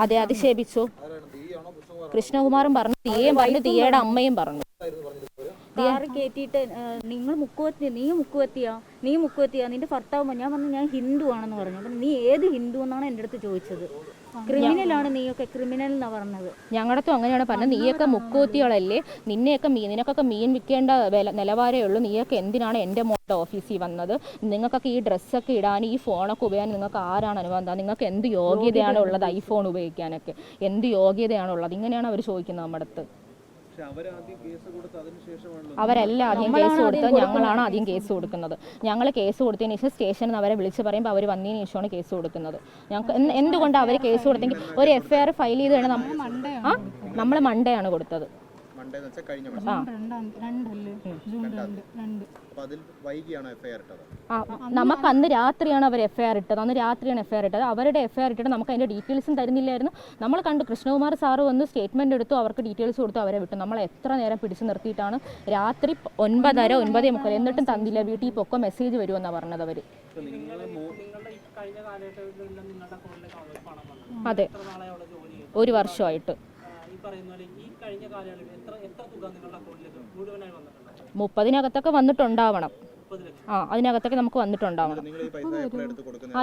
അതെ, അധിക്ഷേപിച്ചു. കൃഷ്ണകുമാറും പറഞ്ഞു, ദിയയും പറഞ്ഞു, ദിയയുടെ അമ്മയും പറഞ്ഞു. കാറ് കയറ്റിയിട്ട് നീ മുക്കുവത്തിയാ നിന്റെ ഭർത്താവ്. ഞാൻ പറഞ്ഞു ഞാൻ ഹിന്ദു ആണെന്ന് പറഞ്ഞു. അപ്പം നീ ഏത് ഹിന്ദു എന്നാണ് എൻ്റെ അടുത്ത് ചോദിച്ചത്. ക്രിമിനലാണ് നീയൊക്കെ, ക്രിമിനൽ എന്നാ പറഞ്ഞത്. ഞങ്ങളടുത്തും അങ്ങനെയാണ് പറഞ്ഞത്. നീയൊക്കെ മുക്കൂത്തികളല്ലേ, നിനക്കൊക്കെ മീൻ വിൽക്കേണ്ട നിലവാരമേ ഉള്ളൂ. നീയൊക്കെ എന്തിനാണ് എൻ്റെ മോളുടെ ഓഫീസിൽ വന്നത്? നിങ്ങൾക്കൊക്കെ ഈ ഡ്രസ്സൊക്കെ ഇടാൻ, ഈ ഫോണൊക്കെ ഉപയോഗിക്കാൻ നിങ്ങൾക്ക് ആരാണ് അനുവാദം? നിങ്ങൾക്ക് എന്ത് യോഗ്യതയാണ് ഉള്ളത് ഐഫോൺ ഉപയോഗിക്കാനൊക്കെ? എന്ത് യോഗ്യതയാണുള്ളത്? ഇങ്ങനെയാണ് അവർ ചോദിക്കുന്നത് നമ്മുടെ അടുത്ത്. അവരല്ല ആദ്യം കേസ് കൊടുത്തത്, ഞങ്ങളാണ് ആദ്യം കേസ് കൊടുക്കുന്നത്. ഞങ്ങൾ കേസ് കൊടുത്തതിന് ശേഷം സ്റ്റേഷനിൽ നിന്ന് അവരെ വിളിച്ച് പറയുമ്പോൾ അവർ വന്നതിന് ശേഷമാണ് കേസ് കൊടുക്കുന്നത്. ഞങ്ങൾക്ക് എന്തുകൊണ്ടാണ് അവർ കേസ് കൊടുത്തെങ്കിൽ ഒരു FIR ഫയൽ ചെയ്ത് വേണം. നമ്മൾ മൺഡേ ആണ് കൊടുത്തത്. നമുക്ക് അന്ന് രാത്രിയാണ് അവർ FIR ഇട്ടത്. അവരുടെ FIR ഇട്ടിട്ട് നമുക്ക് അതിന്റെ ഡീറ്റെയിൽസും തരുന്നില്ലായിരുന്നു. നമ്മൾ കണ്ടു, കൃഷ്ണകുമാർ സാറ് വന്ന് സ്റ്റേറ്റ്മെന്റ് എടുത്തു, അവർക്ക് ഡീറ്റെയിൽസ് കൊടുത്തു, അവരെ വിട്ടു. നമ്മൾ എത്ര നേരം പിടിച്ചു നിർത്തിയിട്ടാണ് രാത്രി 9:30, 9:30 എന്നിട്ടും തന്നില്ല. വീട്ടിൽ പൊക്കം മെസ്സേജ് വരുമെന്നാണ് പറഞ്ഞത് അവർ. അതെ, 1 വർഷമായിട്ട് 30-നകത്തൊക്കെ വന്നിട്ടുണ്ടാവണം. അതിനകത്തൊക്കെ നമുക്ക് വന്നിട്ടുണ്ടാവണം.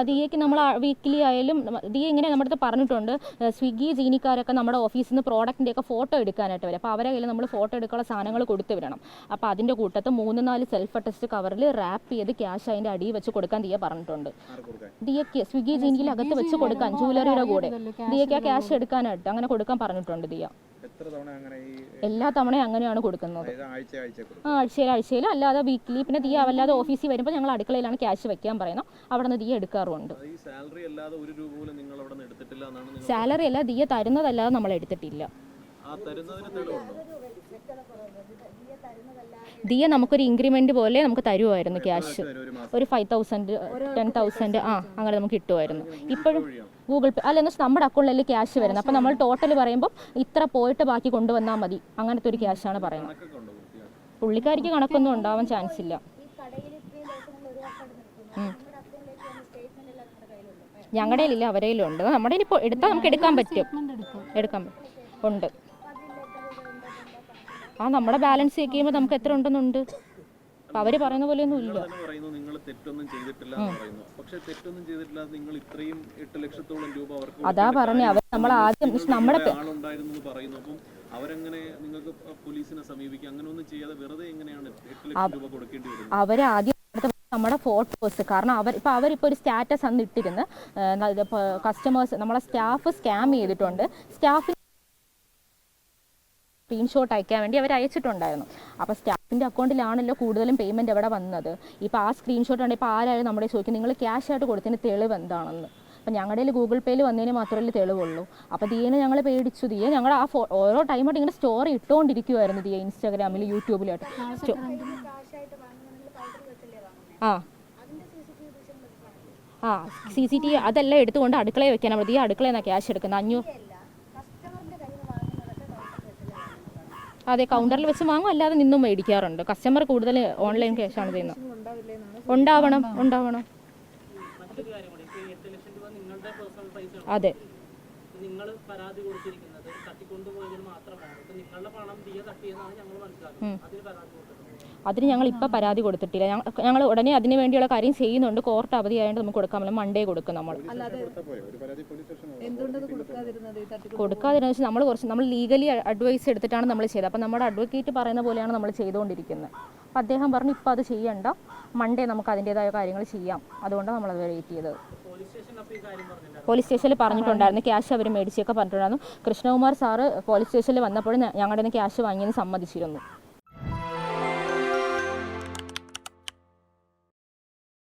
ദിയയ്ക്ക് നമ്മൾ വീക്കിലി ആയാലും ദിയ ഇങ്ങനെ നമ്മുടെ അടുത്ത് പറഞ്ഞിട്ടുണ്ട്, സ്വിഗ്ഗി ജീനിക്കാരൊക്കെ നമ്മുടെ ഓഫീസിൽ നിന്ന് പ്രോഡക്റ്റിൻ്റെയൊക്കെ ഫോട്ടോ എടുക്കാനായിട്ട് വരും. അപ്പോൾ അവരെ കയ്യിൽ നമ്മൾ ഫോട്ടോ എടുക്കാനുള്ള സാധനങ്ങൾ കൊടുത്തു വിടണം. അപ്പോൾ അതിൻ്റെ കൂട്ടത്ത് 3-4 സെൽഫ് അറ്റസ്റ്റ് കവറിൽ റാപ്പ് ചെയ്ത് ക്യാഷ് അതിൻ്റെ അടിയിൽ വെച്ച് കൊടുക്കാൻ ദിയ പറഞ്ഞിട്ടുണ്ട്. ദിയയ്ക്ക് സ്വിഗ്ഗി ജീനിയിൽ അകത്ത് വെച്ച് കൊടുക്കാൻ, ജൂവലറിയുടെ കൂടെ ദിയയ്ക്ക് ആ ക്യാഷ് എടുക്കാനായിട്ട് അങ്ങനെ കൊടുക്കാൻ പറഞ്ഞിട്ടുണ്ട് ദിയ. എല്ലാ തവണയും അങ്ങനെയാണ് കൊടുക്കുന്നത്. ആഴ്ചയിലും അല്ലാതെ വീക്കിലി. പിന്നെ ദിയ അല്ലാതെ ഓഫീസിൽ വരുമ്പോൾ ഞങ്ങൾ അടുക്കളയിലാണ് ക്യാഷ് വെക്കാൻ പറയുന്നത്. അവിടെ നിന്ന് ദിയ എടുക്കാറുണ്ട്. സാലറി അല്ല, ദിയ തരുന്നതല്ലാതെ നമ്മൾ എടുത്തിട്ടില്ല. ദിയ നമുക്കൊരു ഇൻക്രിമെന്റ് പോലെ നമുക്ക് തരുമായിരുന്നു ക്യാഷ്. ഒരു 5,000, 10,000 അങ്ങനെ നമുക്ക് കിട്ടുമായിരുന്നു. ഇപ്പോഴും ഗൂഗിൾ പേ അല്ല, എന്ന് വെച്ചാൽ നമ്മുടെ അക്കൗണ്ടിലല്ലേ ക്യാഷ് വരുന്നത്. അപ്പോൾ നമ്മൾ ടോട്ടൽ പറയുമ്പോൾ ഇത്ര പോയിട്ട് ബാക്കി കൊണ്ടുവന്നാൽ മതി, അങ്ങനത്തെ ഒരു ക്യാഷാണ് പറയുന്നത്. പുള്ളിക്കാരിക്ക് കണക്കൊന്നും ഉണ്ടാവാൻ ചാൻസ് ഇല്ല. ഞങ്ങളുടെ ഇല്ല, അവരേലും ഉണ്ട്. നമ്മുടെ ഇപ്പോൾ എടുത്താൽ നമുക്ക് എടുക്കാൻ പറ്റും. ഉണ്ട്. നമ്മുടെ ബാലൻസ് ചെക്ക് ചെയ്യുമ്പോൾ നമുക്ക് എത്ര ഉണ്ടെന്നുണ്ട്. അവര് പറയുന്ന പോലെയൊന്നും ഇല്ല. അതാ പറഞ്ഞ അവർ നമ്മൾ ആദ്യം നമ്മുടെ അവര് ആദ്യം നമ്മുടെ ഫോട്ടോസ്, കാരണം അവരിപ്പോൾ ഒരു സ്റ്റാറ്റസ് അന്ന് ഇട്ടിരുന്ന് കസ്റ്റമേഴ്സ് നമ്മളെ സ്റ്റാഫ് സ്കാം ചെയ്തിട്ടുണ്ട്, സ്റ്റാഫ് സ്ക്രീൻഷോട്ട് അയക്കാൻ വേണ്ടി അവർ അയച്ചിട്ടുണ്ടായിരുന്നു. അപ്പോൾ സ്റ്റാഫിൻ്റെ അക്കൗണ്ടിലാണല്ലോ കൂടുതലും പേയ്മെൻറ്റ് അവിടെ വന്നത്. ഇപ്പോൾ ആ സ്ക്രീൻഷോട്ട് ഉണ്ട്. ഇപ്പോൾ ആരായാലും നമ്മുടെ ചോദിക്കും നിങ്ങൾ ക്യാഷ് ആയിട്ട് കൊടുത്തതിന് തെളിവ് എന്താണെന്ന്. അപ്പോൾ ഞങ്ങളുടെ ഗൂഗിൾ പേയിൽ വന്നതിന് മാത്രമല്ലേ തെളിവുള്ളൂ. അപ്പോൾ ദിയനെ ഞങ്ങൾ പേടിച്ചു. ദിയ ഞങ്ങൾ ഓരോ ടൈമായിട്ട് ഇങ്ങനെ സ്റ്റോറി ഇട്ടുകൊണ്ടിരിക്കുമായിരുന്നു. ദിയ ഇൻസ്റ്റാഗ്രാമിൽ, യൂട്യൂബിലായിട്ട്. CCTV അതെല്ലാം എടുത്തുകൊണ്ട് അടുക്കളയിൽ വെക്കാനാണ്. ദിയ അടുക്കളയിൽ നിന്നാണ് ക്യാഷ് എടുക്കുന്നത്. 500. അതെ, കൗണ്ടറിൽ വെച്ച് വാങ്ങും, അല്ലാതെ നിന്നും മേടിക്കാറുണ്ട്. കസ്റ്റമർ കൂടുതൽ ഓൺലൈൻ ക്യാഷാണ് ചെയ്യുന്നത്. ഉണ്ടാവണം. അതെ, അതിന് ഞങ്ങൾ ഇപ്പോൾ പരാതി കൊടുത്തിട്ടില്ല. ഞങ്ങൾ ഉടനെ അതിന് വേണ്ടിയുള്ള കാര്യം ചെയ്യുന്നുണ്ട്. കോർട്ട് അവധി ആയതുകൊണ്ട് നമുക്ക് കൊടുക്കാൻ പറ്റില്ല. മൺഡേ കൊടുക്കും. നമ്മൾ കൊടുക്കാതിരുന്ന വെച്ചാൽ നമ്മൾ ലീഗലി അഡ്വൈസ് എടുത്തിട്ടാണ് നമ്മൾ ചെയ്തത്. അപ്പം നമ്മുടെ അഡ്വക്കേറ്റ് പറയുന്ന പോലെയാണ് നമ്മൾ ചെയ്തുകൊണ്ടിരിക്കുന്നത്. അപ്പം അദ്ദേഹം പറഞ്ഞു ഇപ്പോൾ അത് ചെയ്യണ്ട, മൺഡേ നമുക്ക് അതിൻ്റെതായ കാര്യങ്ങൾ ചെയ്യാം. അതുകൊണ്ടാണ് നമ്മളത് വെയിറ്റ് ചെയ്തത്. പോലീസ് സ്റ്റേഷനിൽ പറഞ്ഞിട്ടുണ്ടായിരുന്നു, ക്യാഷ് അവർ മേടിച്ചൊക്കെ പറഞ്ഞിട്ടുണ്ടായിരുന്നു. കൃഷ്ണകുമാർ സാറ് പോലീസ് സ്റ്റേഷനിൽ വന്നപ്പോൾ ഞങ്ങളുടെ ക്യാഷ് വാങ്ങിയെന്ന് സമ്മതിച്ചിരുന്നു.